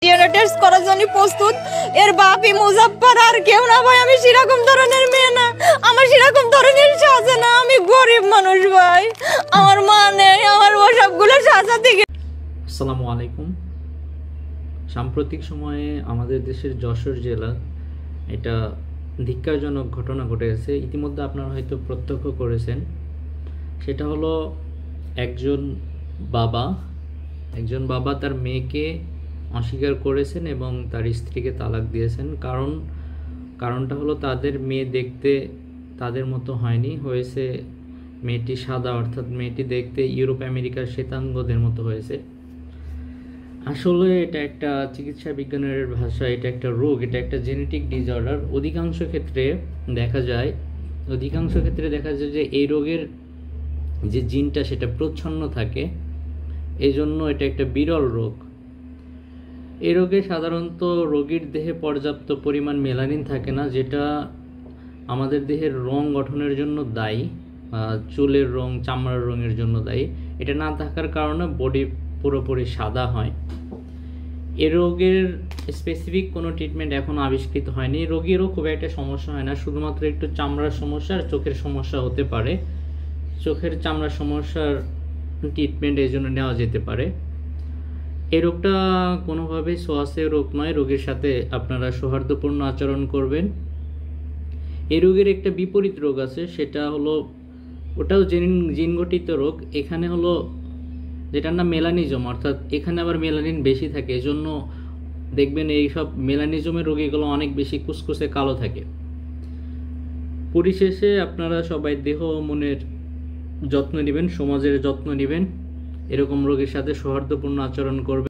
DNA test করার জন্য প্রস্তুত। এর বাপই মুজাফফর, আর কেউ না ভাই। আমি সেরকম ধরনের মেয়ে না, আমার সেরকম ধরনের সাজে না। আমি গরিব মানুষ ভাই, আমার মা নেই, আমার সবগুলো সাজা থেকে। আসসালামু আলাইকুম। সাম্প্রতিক সময়ে আমাদের দেশের যশোর জেলা এটা ধিক্কারজনক ঘটনা ঘটেছে। ইতিমধ্যে আপনারা হয়তো প্রত্যক্ষ করেছেন। সেটা হলো একজন বাবা তার মেয়েকে অস্বীকার করেছেন এবং তার স্ত্রীকে তালাক দিয়েছেন। কারণটা হলো তাদের মেয়ে দেখতে তাদের মতো হয়নি, হয়েছে মেয়েটি সাদা, অর্থাৎ মেয়েটি দেখতে ইউরোপ আমেরিকার শ্বেতাঙ্গদের মতো হয়েছে। আসলে এটা একটা চিকিৎসা বিজ্ঞানের ভাষায় এটা একটা রোগ, এটা একটা জেনেটিক ডিসঅর্ডার। অধিকাংশ ক্ষেত্রে দেখা যায় যে এই রোগের যে জিনটা সেটা প্রচ্ছন্ন থাকে, এই জন্য এটা একটা বিরল রোগ। এই রোগে সাধারণত রোগীর দেহে পর্যাপ্ত পরিমাণ মেলানিন থাকে না, যেটা আমাদের দেহের রং গঠনের জন্য দায়ী, চুলের রং, চামড়ার রঙের জন্য দায়ী। এটা না থাকার কারণে বডি পুরোপুরি সাদা হয়। এ রোগের স্পেসিফিক কোনো ট্রিটমেন্ট এখনও আবিষ্কৃত হয়নি। রোগীরও খুব একটা সমস্যা হয় না, শুধুমাত্র একটু চামড়ার সমস্যা আর চোখের সমস্যা হতে পারে। চোখের চামড়ার সমস্যার ট্রিটমেন্ট এই জন্য নেওয়া যেতে পারে। এই রোগটা কোনোভাবেই সোয়াসের রোগ নয়। রোগীর সাথে আপনারা সৌহার্দ্যপূর্ণ আচরণ করবেন। এই রোগের একটা বিপরীত রোগ আছে, সেটা হলো ওটাও জিনগঠিত রোগ। এখানে হলো যেটার নাম মেলানিজম, অর্থাৎ এখানে আবার মেলানিন বেশি থাকে। এজন্য দেখবেন এই সব মেলানিজমের রোগীগুলো অনেক বেশি কুসকুসে কালো থাকে। পরিশেষে আপনারা সবাই দেহ ও মনের যত্ন নেবেন, সমাজের যত্ন নেবেন, এরকম রোগীর সাথে সৌহার্দ্যপূর্ণ আচরণ করবেন।